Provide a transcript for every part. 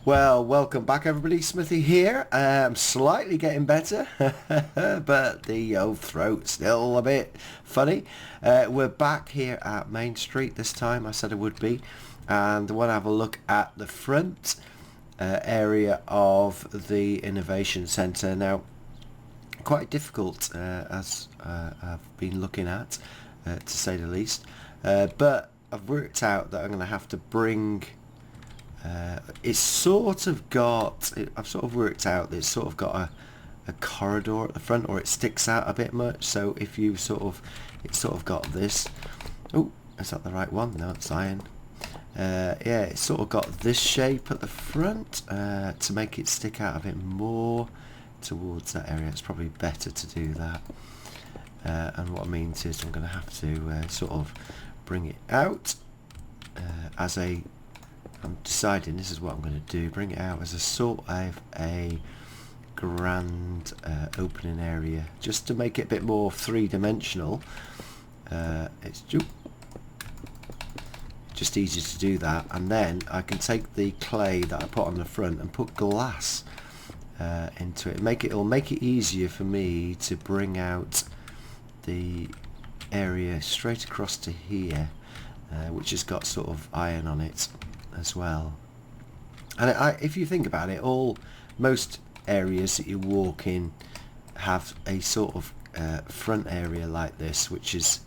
Well, welcome back everybody, Smithy here. I'm slightly getting better, but the old throat's still a bit funny. We're back here at Main Street this time, I said I would be. And I want to have a look at the front area of the Innovation Centre. Now, quite difficult as I've been looking at, to say the least. But I've worked out that I'm going to have to bring... it's sort of got, I've sort of worked out that it's sort of got a corridor at the front, or it sticks out a bit much. So if you it's sort of got this. Oh, is that the right one? No, it's iron. Yeah, it's sort of got this shape at the front to make it stick out a bit more towards that area. It's probably better to do that. And what I mean is I'm going to have to sort of bring it out as a... I'm deciding this is what I'm going to do, bring it out as a sort of a grand opening area, just to make it a bit more three-dimensional. It's just easier to do that, and then I can take the clay that I put on the front and put glass into it. It'll make it easier for me to bring out the area straight across to here, which has got sort of iron on it as well. And if you think about it, most areas that you walk in have a sort of front area like this, which is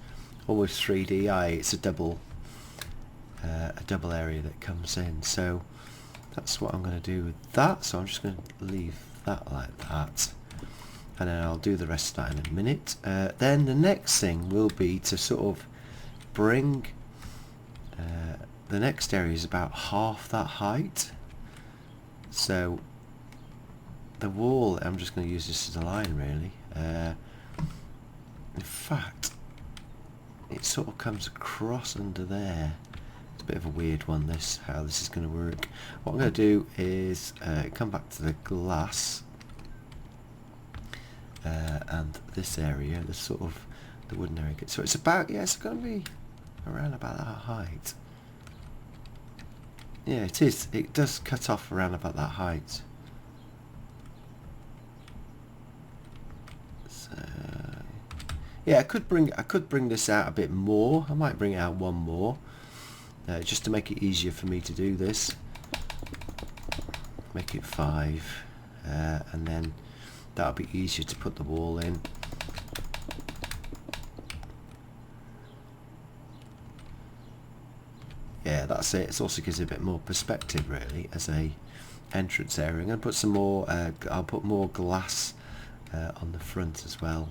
almost 3D. It's a double area that comes in. So that's what I'm going to do with that. So I'm just going to leave that like that, and then I'll do the rest of that in a minute. Then the next thing will be to sort of bring the next area is about half that height. So the wall, I'm just going to use this as a line really. In fact, it sort of comes across under there. It's a bit of a weird one, how this is going to work. What I'm going to do is come back to the glass and this area, the sort of the wooden area. So it's about, yeah, it's going to be around about that height. Yeah, it is. It does cut off around about that height. So yeah, I could bring this out a bit more. I might bring it out one more, just to make it easier for me to do this. Make it 5, and then that'll be easier to put the wall in. Yeah, that's it. It also gives it a bit more perspective really as a entrance area. I'm going to put some more, I'll put more glass on the front as well.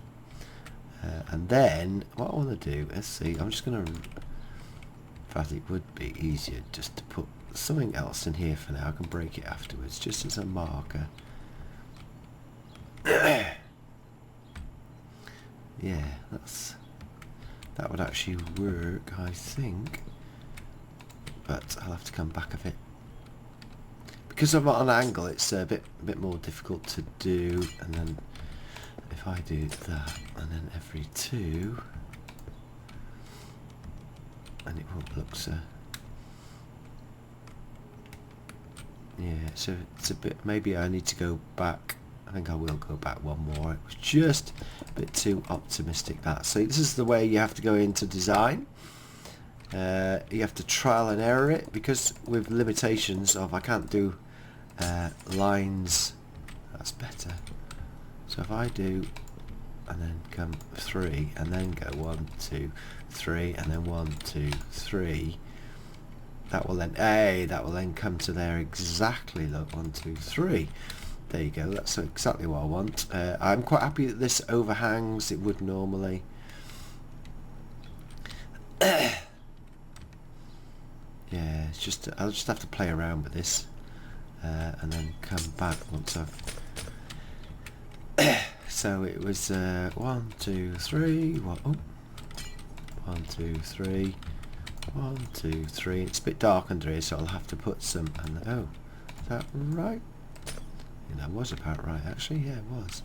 And then what I want to do, let's see, I'm just going to, in fact it would be easier just to put something else in here for now. I can break it afterwards just as a marker. Yeah, that would actually work, I think. But I'll have to come back a bit because I'm at an angle. It's a bit more difficult to do. And then if I do that, and then every 2, and it won't look so. Yeah, so it's a bit. Maybe I need to go back. I think I will go back one more. It was just a bit too optimistic. That. So this is the way you have to go into design. You have to trial and error it, because with limitations of I can't do lines. That's better. So if I do, and then come 3, and then go 1, 2, 3, and then 1, 2, 3, that will then come to there exactly. Look, 1, 2, 3. There you go. That's exactly what I want. I'm quite happy that this overhangs. It would normally. Yeah, it's just I'll just have to play around with this, and then come back once I've. So it was 1, 2, 3. 1, 2, 3. 1, 2, 3. It's a bit dark under here, so I'll have to put some. And oh, is that right? Yeah, that was about right, actually. Yeah, it was.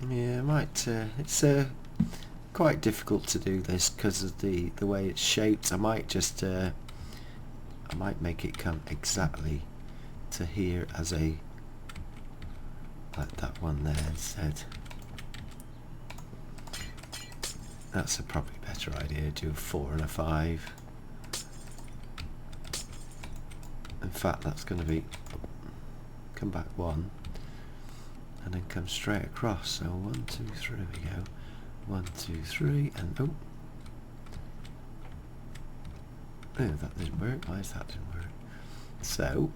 Yeah, I might it's quite difficult to do this because of the way it's shaped. I might just I might make it come exactly to here as a, like that one there instead. That's a probably better idea. Do a 4 and a 5. In fact, that's going to be come back 1 and then come straight across. So 1, 2, 3. There we go. 1, 2, 3, and oh, that didn't work. Why is that didn't work? So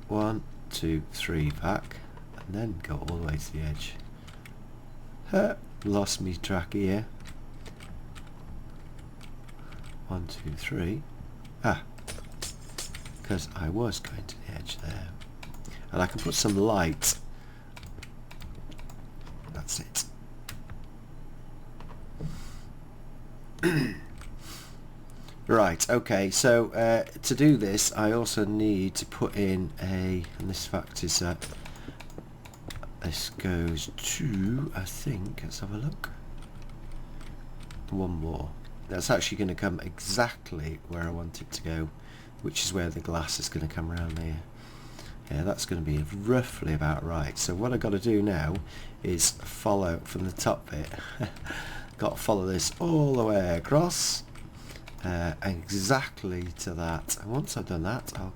1, 2, 3 back, and then go all the way to the edge. Lost me track here. 1, 2, 3. Because I was going to the edge there, and I can put some light. That's it. Right, okay, so to do this I also need to put in a, and this fact is that this goes to, I think, let's have a look, 1 more. That's actually going to come exactly where I want it to go, which is where the glass is going to come around here. Yeah, that's going to be roughly about right. So what I've got to do now is follow from the top bit. Got to follow this all the way across exactly to that. And once I've done that, I'll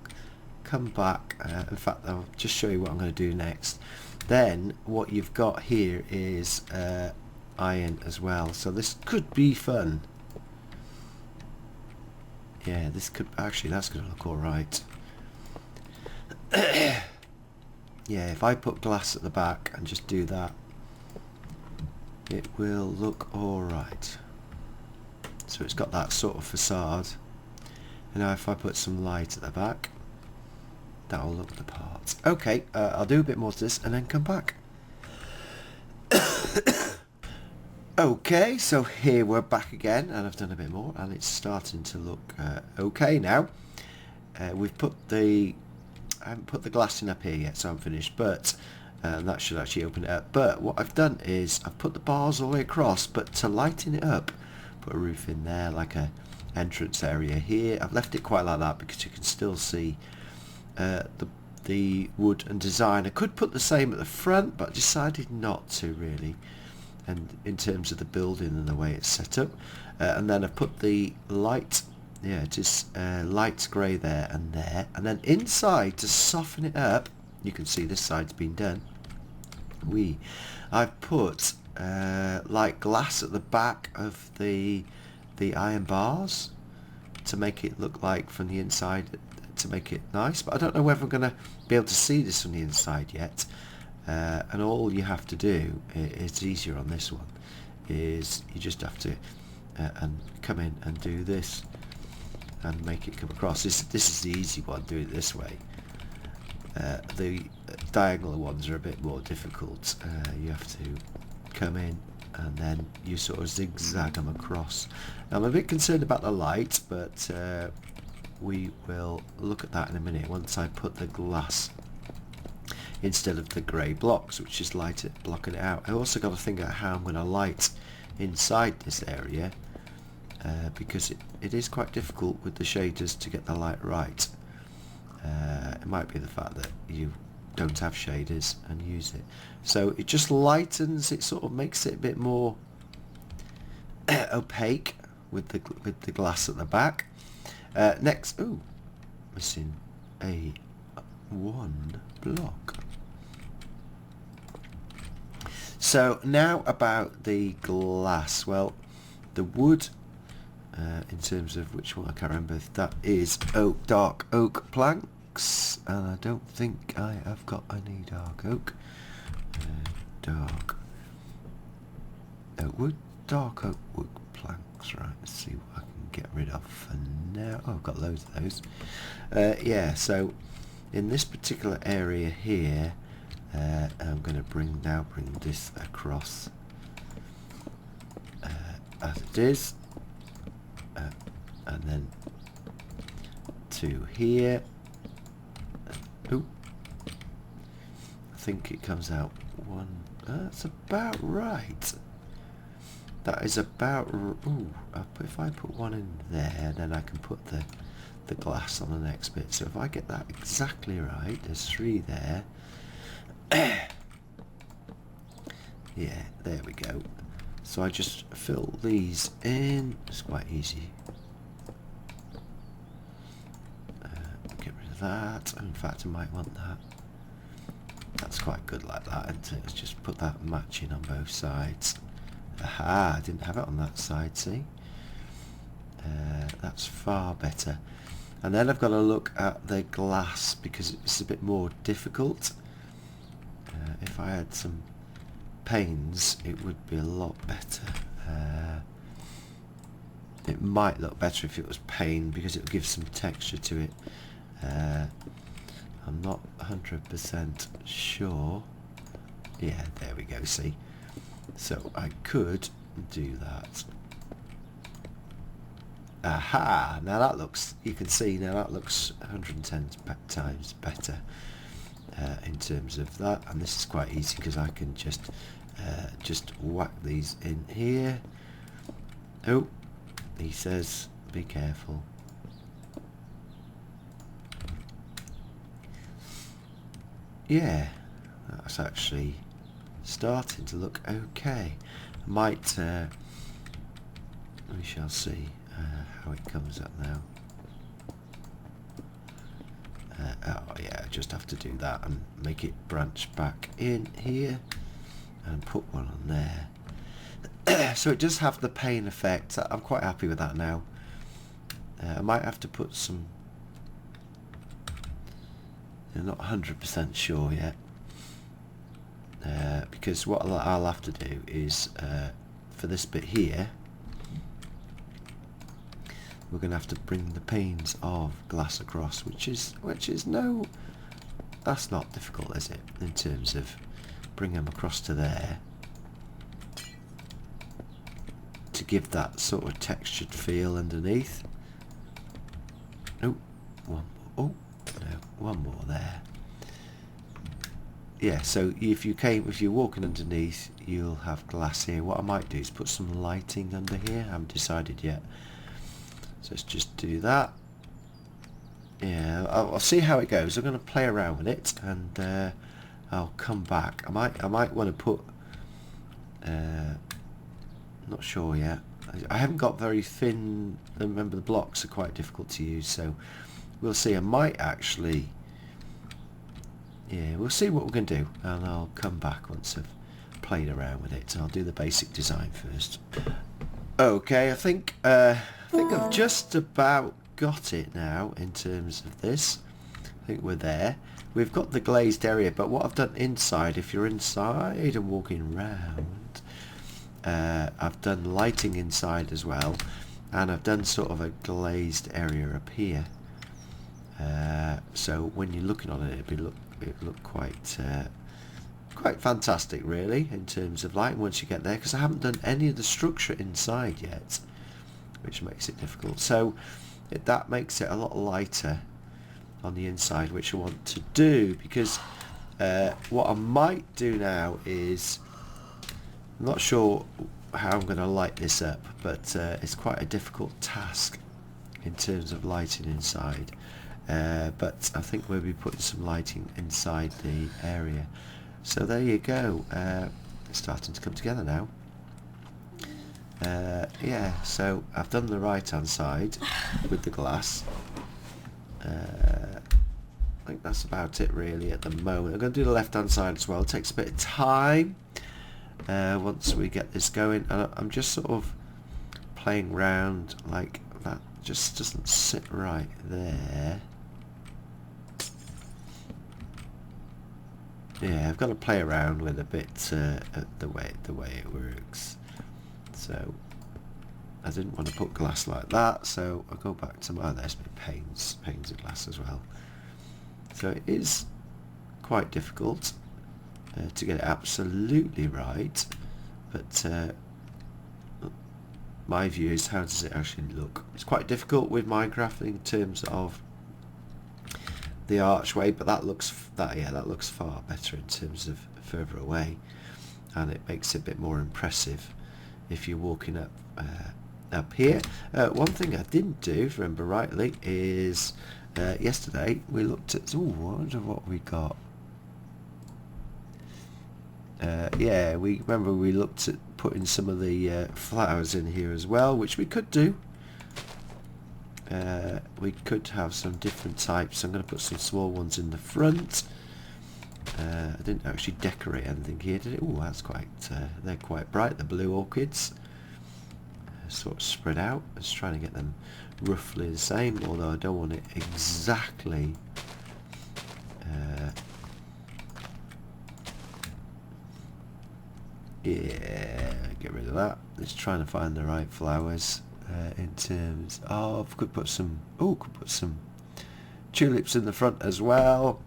come back. In fact, I'll just show you what I'm going to do next. Then what you've got here is iron as well. So this could be fun. Yeah, this could actually, that's going to look all right. Yeah, if I put glass at the back and just do that, it will look all right. So it's got that sort of facade. And now if I put some light at the back, that'll look the part. Okay, I'll do a bit more to this and then come back. Okay, so here we're back again, and I've done a bit more, and it's starting to look okay now. We've put the, I haven't put the glass in up here yet, so I'm finished, but that should actually open it up. But what I've done is I've put the bars all the way across, but to lighten it up, put a roof in there, like a entrance area here. I've left it quite like that because you can still see the wood and design. I could put the same at the front, but I decided not to really. And in terms of the building and the way it's set up, and then I've put the light, yeah, just light grey there, and then inside to soften it up. You can see this side's been done. I've put like glass at the back of the iron bars to make it look like from the inside, to make it nice. But I don't know whether I'm going to be able to see this from the inside yet. And all you have to do, it's easier on this one, is you just have to and come in and do this and make it come across. This is the easy one, do it this way. The diagonal ones are a bit more difficult. You have to come in and then you sort of zigzag them across. I'm a bit concerned about the light, but we will look at that in a minute once I put the glass instead of the grey blocks, which is blocking it out. I also got to think about how I'm going to light inside this area, because it is quite difficult with the shaders to get the light right. It might be the fact that you don't have shaders and use it, so it just lightens it, sort of makes it a bit more opaque with the glass at the back. Next, ooh, missing a 1 block. So now about the glass. Well, the wood, in terms of which one, I can't remember if that is dark oak planks, and I don't think I have got any dark oak. Dark oak wood, dark oak wood planks. Right, let's see what I can get rid of for now. Oh, I've got loads of those. Yeah, so in this particular area here, I'm going to bring this across as it is, and then to here. Ooh, I think it comes out 1. That's about right. that is about... Ooh, if I put one in there, then I can put the glass on the next bit. So if I get that exactly right, there's 3 there. Yeah, there we go. So I just fill these in. It's quite easy. Get rid of that. In fact, I might want that. That's quite good like that, isn't it? Let's just put that matching on both sides. Aha, I didn't have it on that side, see? That's far better. And then I've got to look at the glass because it's a bit more difficult. If I had some panes, it would be a lot better. It might look better if it was pane because it would give some texture to it. I'm not 100% sure. Yeah, there we go, see? So I could do that. Aha! Now that looks, you can see now that looks 110 times better in terms of that. And this is quite easy because I can just whack these in here. Oh, he says be careful. Yeah, that's actually starting to look okay. Might we shall see how it comes up now. Oh yeah, I just have to do that and make it branch back in here and put one on there. So it does have the pane effect. I'm quite happy with that now. I might have to put some, I'm not 100% sure yet, because what I'll have to do is for this bit here we're going to have to bring the panes of glass across, which is no, that's not difficult, is it, in terms of bringing them across to there to give that sort of textured feel underneath. Oh, one more there. Yeah, so if you're walking underneath, you'll have glass here. What I might do is put some lighting under here. I haven't decided yet. So let's just do that. Yeah, I'll see how it goes. I'm going to play around with it, and I'll come back. I might want to put. Not sure yet. I haven't got very thin. Remember, the blocks are quite difficult to use, so we'll see. I might actually. Yeah, we'll see what we're going to do, and I'll come back once I've played around with it. I'll do the basic design first. Okay, I think I've just about got it now in terms of this. I think we're there. We've got the glazed area, but what I've done inside, if you're inside and walking around, I've done lighting inside as well, and I've done sort of a glazed area up here. So when you're looking on it, it'll look quite fantastic, really, in terms of light once you get there, because I haven't done any of the structure inside yet, which makes it difficult. So that makes it a lot lighter on the inside, which I want to do, because what I might do now is, I'm not sure how I'm going to light this up, but it's quite a difficult task in terms of lighting inside. But I think we'll be putting some lighting inside the area. So there you go. It's starting to come together now. Yeah, so I've done the right hand side with the glass. I think that's about it really at the moment. I'm going to do the left hand side as well. It takes a bit of time once we get this going. And I'm just sort of playing around like that. Just doesn't sit right there. Yeah, I've got to play around with a bit the way it works. So I didn't want to put glass like that, so I'll go back to my, there's my panes of glass as well. So it is quite difficult to get it absolutely right, but my view is, how does it actually look? It's quite difficult with Minecraft in terms of the archway, but that looks far better in terms of further away, and it makes it a bit more impressive if you're walking up here. One thing I didn't do, if I remember rightly, is yesterday we looked at, I wonder what we got. Yeah, we looked at putting some of the flowers in here as well, which we could do. We could have some different types. I'm going to put some small ones in the front. I didn't actually decorate anything here, did it? Oh, that's quite, they're quite bright, the blue orchids. Sort of spread out. I was trying to get them roughly the same, although I don't want it exactly yeah, get rid of that. Just trying to find the right flowers in terms of, could put some tulips in the front as well.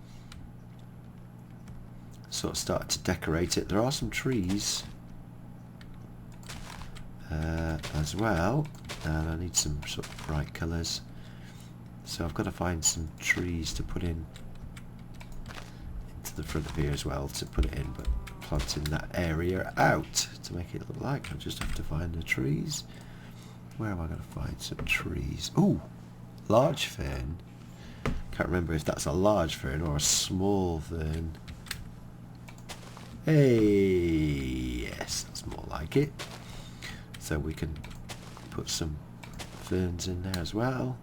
Sort of start to decorate it. There are some trees as well, and I need some sort of bright colours, so I've got to find some trees to put in into the front of here as well, to put it in, but planting that area out to make it look like I just have to find the trees. Where am I going to find some trees? Oh, large fern. Can't remember if that's a large fern or a small fern. Hey, yes, that's more like it. So we can put some ferns in there as well.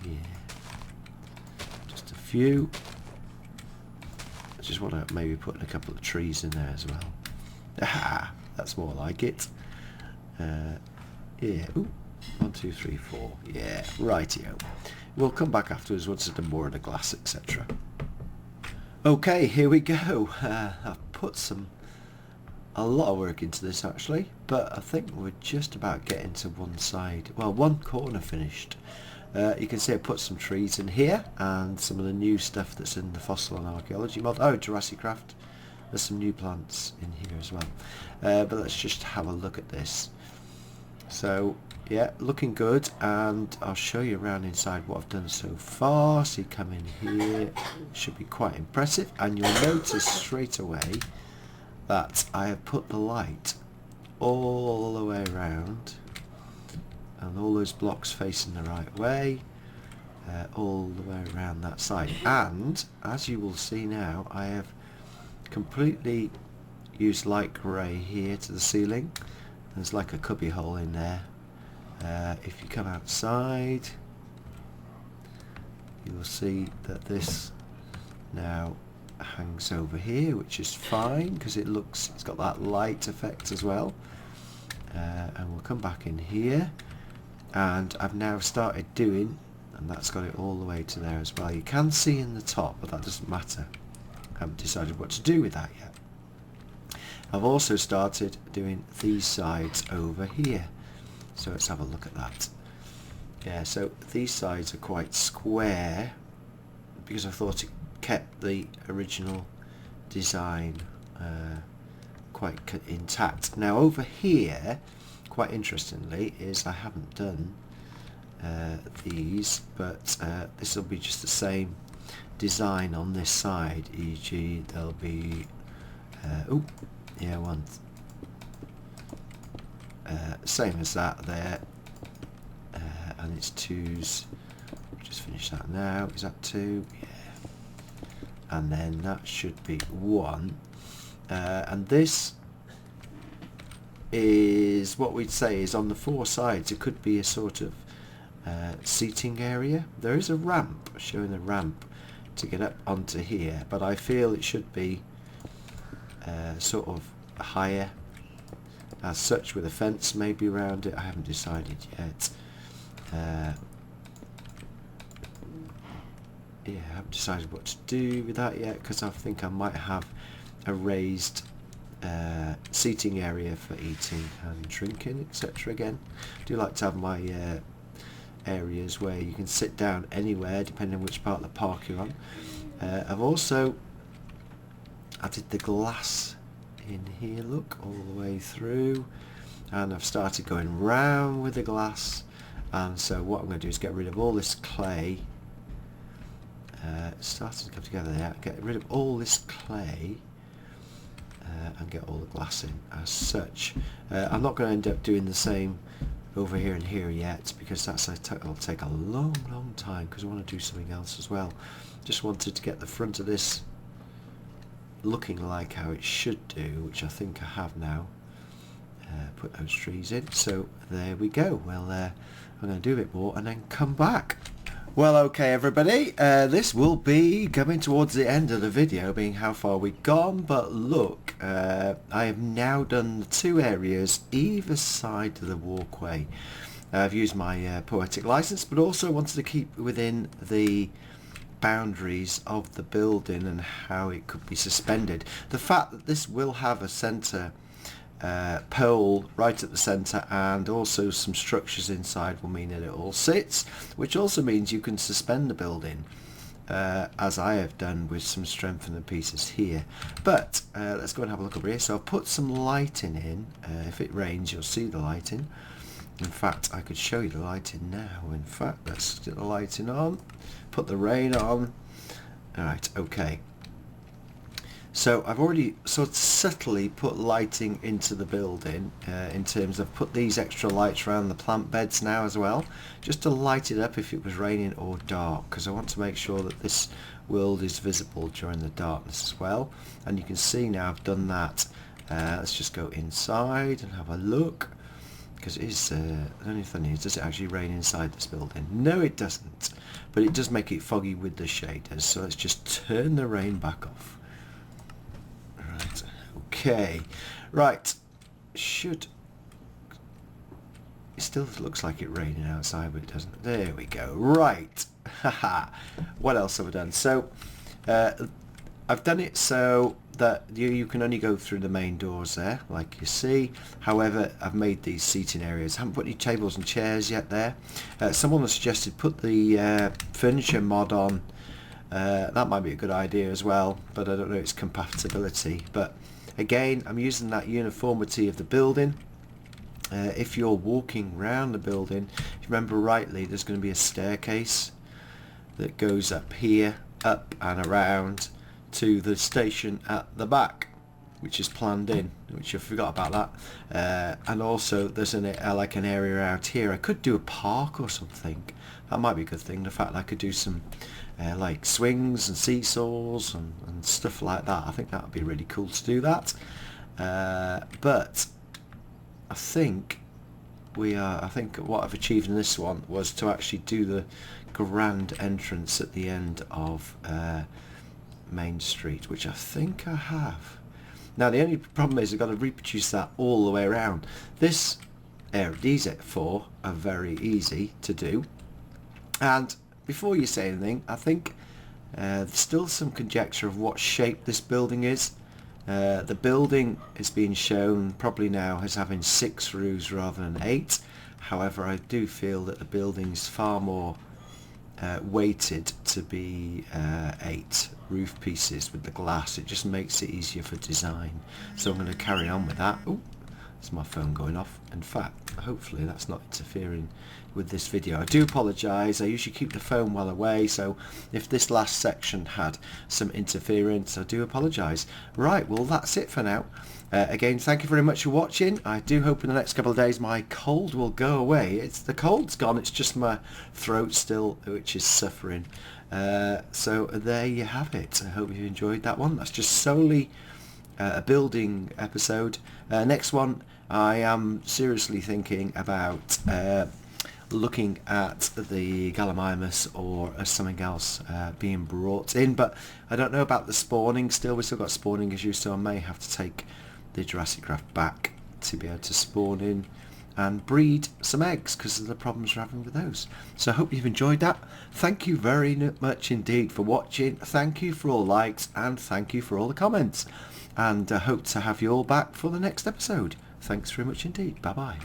Yeah, just a few. I just want to maybe put a couple of trees in there as well. Aha, that's more like it. Yeah. Ooh, 1, 2, 3, 4. Yeah, rightio. We'll come back afterwards once I've done more of the glass, etc. Okay, here we go. I've put a lot of work into this actually, but I think we're just about getting to one side, well, one corner finished. You can see I put some trees in here and some of the new stuff that's in the fossil and archaeology mod. Oh, Jurassicraft. There's some new plants in here as well. But let's just have a look at this. So yeah, looking good, and I'll show you around inside what I've done so far. So you come in here, should be quite impressive, and you'll notice straight away that I have put the light all the way around, and all those blocks facing the right way, all the way around that side. And as you will see now, I have completely used light grey here to the ceiling. There's like a cubby hole in there. If you come outside, you will see that this now hangs over here, which is fine because it's got that light effect as well. And we'll come back in here, and I've now started doing, and that's got it all the way to there as well. You can see in the top, but that doesn't matter. I haven't decided what to do with that yet. I've also started doing these sides over here, so let's have a look at that. Yeah, so these sides are quite square because I thought it kept the original design quite intact. Now over here, quite interestingly, is I haven't done these, but this will be just the same design on this side, e.g. there'll be oh yeah, one same as that there, and it's 2s. Just finish that now. Is that 2? Yeah, and then that should be 1, and this is what we'd say is on the 4 sides. It could be a sort of seating area. There is a ramp, showing a ramp to get up onto here, but I feel it should be sort of higher as such, with a fence maybe around it. I haven't decided yet. Yeah, I haven't decided what to do with that yet, because I think I might have a raised seating area for eating and drinking, etc. Again, I do like to have my areas where you can sit down anywhere depending on which part of the park you're on. I've also added the glass in here, look, all the way through, and I've started going round with the glass. And so what I'm going to do is get rid of all this clay. Starting to come together there. Get rid of all this clay, and get all the glass in as such. I'm not going to end up doing the same over here and here yet, because that'll take a long time, because I want to do something else as well. Just wanted to get the front of this looking like how it should do, which I think I have now. Put those trees in, so there we go. Well, I'm going to do a bit more and then come back. Well, okay everybody, this will be coming towards the end of the video, being how far we've gone, but look, I have now done the 2 areas either side of the walkway. I've used my poetic license, but also wanted to keep within the boundaries of the building and how it could be suspended. The fact that this will have a centre pole right at the centre and also some structures inside will mean that it all sits, which also means you can suspend the building as I have done with some strengthening pieces here. But let's go and have a look over here. So I've put some lighting in. If it rains you'll see the lighting. In fact, I could show you the lighting now. In fact, let's get the lighting on, put the rain on. Alright, okay. So I've already sort of subtly put lighting into the building in terms of put these extra lights around the plant beds now as well, just to light it up if it was raining or dark, because I want to make sure that this world is visible during the darkness as well. And you can see now I've done that. Let's just go inside and have a look, because it is the only thing is, does it actually rain inside this building? No, it doesn't, but it does make it foggy with the shaders. So let's just turn the rain back off. Right, okay, right, it still looks like it raining outside, but it doesn't. There we go. Right, haha. What else have I done? So I've done it so that you can only go through the main doors there, like you see. However, I've made these seating areas. I haven't put any tables and chairs yet there. Someone has suggested put the furniture mod on. That might be a good idea as well, but I don't know its compatibility. But again, I'm using that uniformity of the building. If you're walking around the building, if you remember rightly, there's going to be a staircase that goes up here, up and around to the station at the back, which is planned in, which I forgot about that. And also there's like an area out here. I could do a park or something. That might be a good thing, the fact that I could do some like swings and seesaws and stuff like that. I think that would be really cool to do that. But I think what I've achieved in this one was to actually do the grand entrance at the end of Main Street, which I think I have. Now the only problem is I've got to reproduce that all the way around. These 4 are very easy to do. And before you say anything, I think there's still some conjecture of what shape this building is. The building is being shown probably now as having 6 roofs rather than 8. However, I do feel that the building's far more weighted to be 8 roof pieces with the glass. It just makes it easier for design. So I'm going to carry on with that. Oh, it's my phone going off. In fact, hopefully that's not interfering with this video. I do apologise. I usually keep the phone well away, so if this last section had some interference, I do apologise. Right, well that's it for now. Again, thank you very much for watching. I do hope in the next couple of days my cold will go away. The cold's gone, it's just my throat still which is suffering. So there you have it. I hope you enjoyed that one. That's just solely a building episode. Next one, I am seriously thinking about looking at the Gallimimus or something else being brought in, but I don't know about the spawning still. We've still got spawning issues, so I may have to take the Jurassicraft back to be able to spawn in and breed some eggs because of the problems we're having with those. So I hope you've enjoyed that. Thank you very much indeed for watching. Thank you for all the likes and thank you for all the comments, and I hope to have you all back for the next episode. Thanks very much indeed. Bye bye.